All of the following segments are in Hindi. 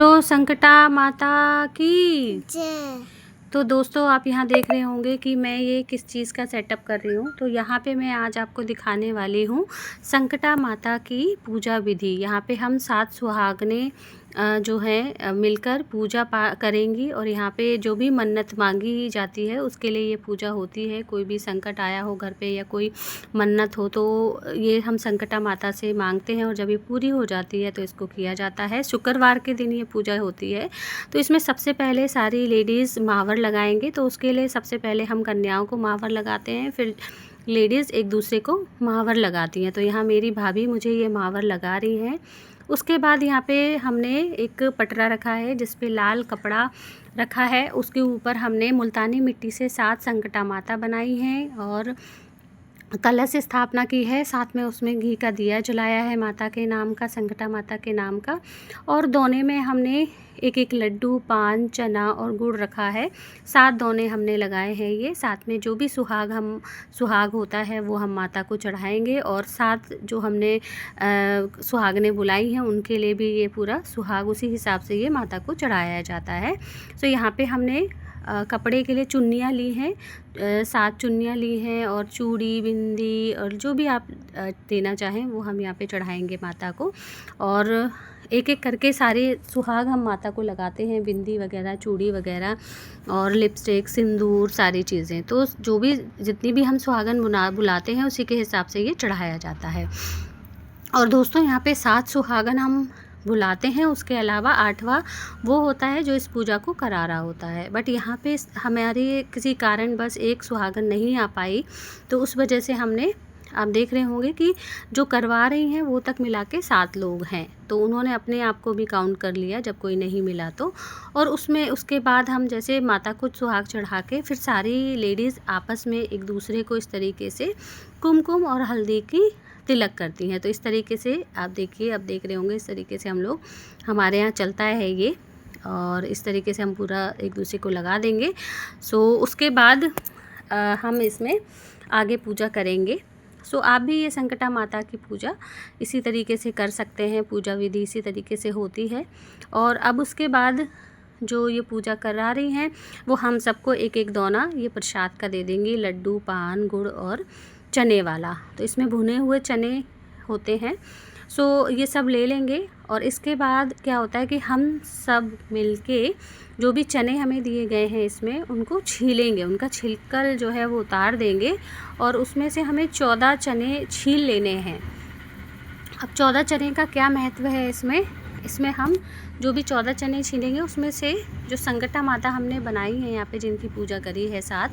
तो संकटा माता की जय। तो दोस्तों आप यहाँ देख रहे होंगे कि मैं ये किस चीज़ का सेटअप कर रही हूँ। तो यहाँ पे मैं आज आपको दिखाने वाली हूँ संकटा माता की पूजा विधि। यहाँ पे हम 7 सुहागनें जो है मिलकर पूजा करेंगी और यहाँ पे जो भी मन्नत मांगी जाती है उसके लिए ये पूजा होती है। कोई भी संकट आया हो घर पे या कोई मन्नत हो तो ये हम संकटा माता से मांगते हैं और जब ये पूरी हो जाती है तो इसको किया जाता है। शुक्रवार के दिन ये पूजा होती है। तो इसमें सबसे पहले सारी लेडीज़ महावर लगाएंगे। तो उसके लिए सबसे पहले हम कन्याओं को महावर लगाते हैं, फिर लेडीज़ एक दूसरे को महावर लगाती हैं। तो यहाँ मेरी भाभी मुझे ये महावर लगा रही हैं। उसके बाद यहाँ पे हमने एक पटरा रखा है जिस पे लाल कपड़ा रखा है। उसके ऊपर हमने मुल्तानी मिट्टी से 7 संकटा माता बनाई हैं और कलश स्थापना की है। साथ में उसमें घी का दिया जलाया है माता के नाम का, संकटा माता के नाम का। और दोने में हमने एक एक लड्डू, पान, चना और गुड़ रखा है। 7 दोने हमने लगाए हैं। ये साथ में जो भी सुहाग होता है वो हम माता को चढ़ाएंगे और 7 जो हमने सुहागनें बुलाई हैं उनके लिए भी ये पूरा सुहाग उसी हिसाब से ये माता को चढ़ाया जाता है। तो यहाँ पे हमने कपड़े के लिए चुन्नियाँ ली हैं, 7 चुन्नियाँ ली हैं और चूड़ी, बिंदी और जो भी आप देना चाहें वो हम यहाँ पे चढ़ाएंगे माता को। और एक एक करके सारे सुहाग हम माता को लगाते हैं, बिंदी वगैरह, चूड़ी वगैरह और लिपस्टिक, सिंदूर, सारी चीज़ें। तो जो भी जितनी भी हम सुहागन बुलाते हैं उसी के हिसाब से ये चढ़ाया जाता है। और दोस्तों यहाँ पे 7 सुहागन हम बुलाते हैं, उसके अलावा 8वां वो होता है जो इस पूजा को करा रहा होता है। बट यहाँ पे हमारे किसी कारण बस एक सुहागन नहीं आ पाई, तो उस वजह से हमने, आप देख रहे होंगे कि जो करवा रही हैं वो तक मिला के 7 लोग हैं। तो उन्होंने अपने आप को भी काउंट कर लिया जब कोई नहीं मिला तो। और उसमें उसके बाद हम जैसे माता को सुहाग चढ़ा के फिर सारी लेडीज़ आपस में एक दूसरे को इस तरीके से कुमकुम और हल्दी की तिलक करती हैं। तो इस तरीके से आप देखिए, अब देख रहे होंगे इस तरीके से हम लोग, हमारे यहाँ चलता है ये। और इस तरीके से हम पूरा एक दूसरे को लगा देंगे। सो उसके बाद हम इसमें आगे पूजा करेंगे। सो आप भी ये संकटा माता की पूजा इसी तरीके से कर सकते हैं। पूजा विधि इसी तरीके से होती है। और अब उसके बाद जो ये पूजा करा रही हैं वो हम सबको एक एक दोना ये प्रसाद का दे देंगी, लड्डू, पान, गुड़ और चने वाला। तो इसमें भुने हुए चने होते हैं। सो ये सब ले लेंगे और इसके बाद क्या होता है कि हम सब मिलके जो भी चने हमें दिए गए हैं इसमें उनको छीलेंगे, उनका छिलकर जो है वो उतार देंगे और उसमें से हमें 14 चने छील लेने हैं। अब 14 चने का क्या महत्व है इसमें हम जो भी 14 चने छीलेंगे उसमें से जो संकटा माता हमने बनाई है यहाँ पे जिनकी पूजा करी है 7,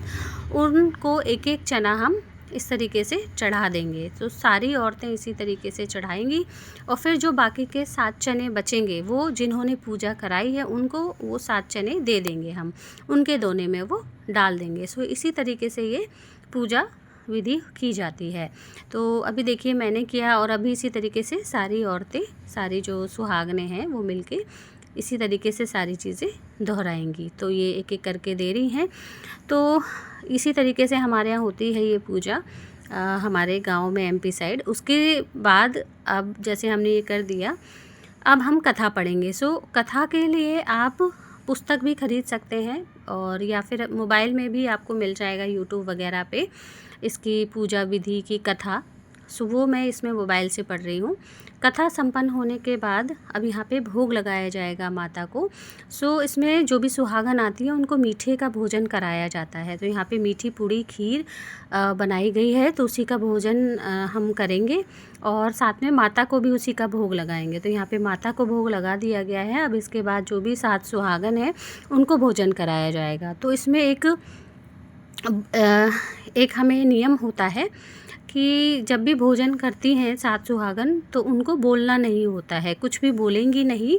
उनको एक एक चना हम इस तरीके से चढ़ा देंगे। तो सारी औरतें इसी तरीके से चढ़ाएंगी और फिर जो बाकी के 7 चने बचेंगे वो जिन्होंने पूजा कराई है उनको वो 7 चने दे देंगे, हम उनके दोने में वो डाल देंगे। सो इसी तरीके से ये पूजा विधि की जाती है। तो अभी देखिए मैंने किया और अभी इसी तरीके से सारी औरतें, सारी जो सुहागनें हैं वो मिलके इसी तरीके से सारी चीज़ें दोहराएंगी। तो ये एक एक करके दे रही हैं। तो इसी तरीके से हमारे यहाँ होती है ये पूजा हमारे गांव में एमपी साइड। उसके बाद अब जैसे हमने ये कर दिया, अब हम कथा पढ़ेंगे। सो कथा के लिए आप पुस्तक भी ख़रीद सकते हैं और या फिर मोबाइल में भी आपको मिल जाएगा यूट्यूब वगैरह पे इसकी पूजा विधि की कथा। सो वो मैं इसमें मोबाइल से पढ़ रही हूँ। कथा संपन्न होने के बाद अब यहाँ पे भोग लगाया जाएगा माता को। सो इसमें जो भी सुहागन आती है उनको मीठे का भोजन कराया जाता है। तो यहाँ पे मीठी पूड़ी, खीर बनाई गई है तो उसी का भोजन हम करेंगे और साथ में माता को भी उसी का भोग लगाएंगे। तो यहाँ पे माता को भोग लगा दिया गया है। अब इसके बाद जो भी 7 सुहागन हैं उनको भोजन कराया जाएगा। तो इसमें एक हमें नियम होता है कि जब भी भोजन करती हैं 7 सुहागन तो उनको बोलना नहीं होता है, कुछ भी बोलेंगी नहीं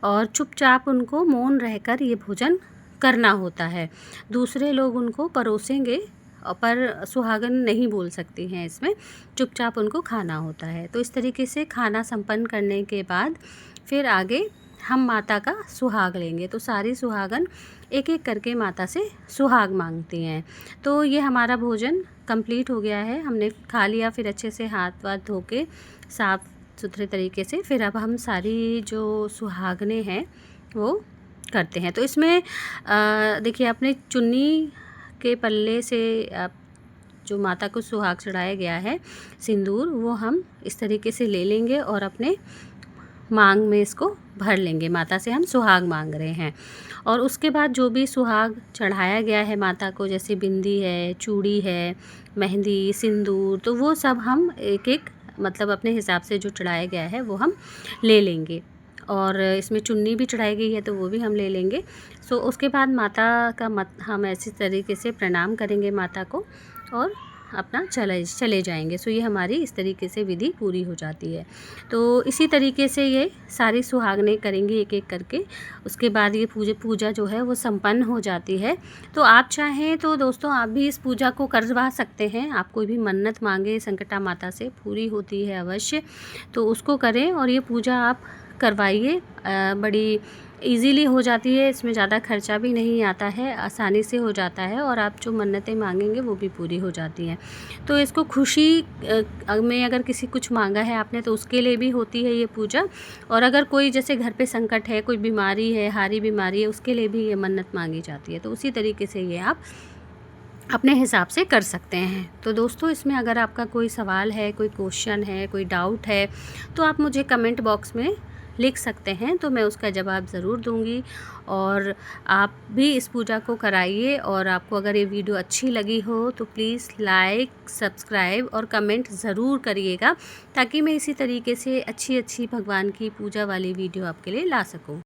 और चुपचाप उनको मौन रहकर ये भोजन करना होता है। दूसरे लोग उनको परोसेंगे पर सुहागन नहीं बोल सकती हैं, इसमें चुपचाप उनको खाना होता है। तो इस तरीके से खाना संपन्न करने के बाद फिर आगे हम माता का सुहाग लेंगे। तो सारी सुहागन एक एक करके माता से सुहाग मांगती हैं। तो ये हमारा भोजन कंप्लीट हो गया है, हमने खा लिया। फिर अच्छे से हाथ वाथ धो के साफ़ सुथरे तरीके से फिर अब हम सारी जो सुहागनें हैं वो करते हैं। तो इसमें देखिए अपने चुन्नी के पल्ले से आप जो माता को सुहाग चढ़ाया गया है सिंदूर, वो हम इस तरीके से ले लेंगे और अपने मांग में इसको भर लेंगे। माता से हम सुहाग मांग रहे हैं। और उसके बाद जो भी सुहाग चढ़ाया गया है माता को, जैसे बिंदी है, चूड़ी है, मेहंदी, सिंदूर, तो वो सब हम एक एक मतलब अपने हिसाब से जो चढ़ाया गया है वो हम ले लेंगे। और इसमें चुन्नी भी चढ़ाई गई है तो वो भी हम ले लेंगे। सो उसके बाद माता का हम ऐसी तरीके से प्रणाम करेंगे माता को और अपना चले जाएंगे। सो ये हमारी इस तरीके से विधि पूरी हो जाती है। तो इसी तरीके से ये सारी सुहागनें करेंगी एक एक करके। उसके बाद ये पूजा जो है वो संपन्न हो जाती है। तो आप चाहें तो दोस्तों आप भी इस पूजा को करवा सकते हैं। आप कोई भी मन्नत मांगे संकटा माता से, पूरी होती है अवश्य, तो उसको करें और ये पूजा आप करवाइए। बड़ी इजीली हो जाती है, इसमें ज़्यादा खर्चा भी नहीं आता है, आसानी से हो जाता है और आप जो मन्नतें मांगेंगे वो भी पूरी हो जाती हैं। तो इसको खुशी में अगर किसी कुछ मांगा है आपने तो उसके लिए भी होती है ये पूजा। और अगर कोई जैसे घर पे संकट है, कोई बीमारी है, हारी बीमारी है, उसके लिए भी ये मन्नत मांगी जाती है। तो उसी तरीके से ये आप अपने हिसाब से कर सकते हैं। तो दोस्तों इसमें अगर आपका कोई सवाल है, कोई क्वेश्चन है, कोई डाउट है, तो आप मुझे कमेंट बॉक्स में लिख सकते हैं, तो मैं उसका जवाब ज़रूर दूंगी। और आप भी इस पूजा को कराइए। और आपको अगर ये वीडियो अच्छी लगी हो तो प्लीज़ लाइक, सब्सक्राइब और कमेंट ज़रूर करिएगा, ताकि मैं इसी तरीके से अच्छी भगवान की पूजा वाली वीडियो आपके लिए ला सकूं।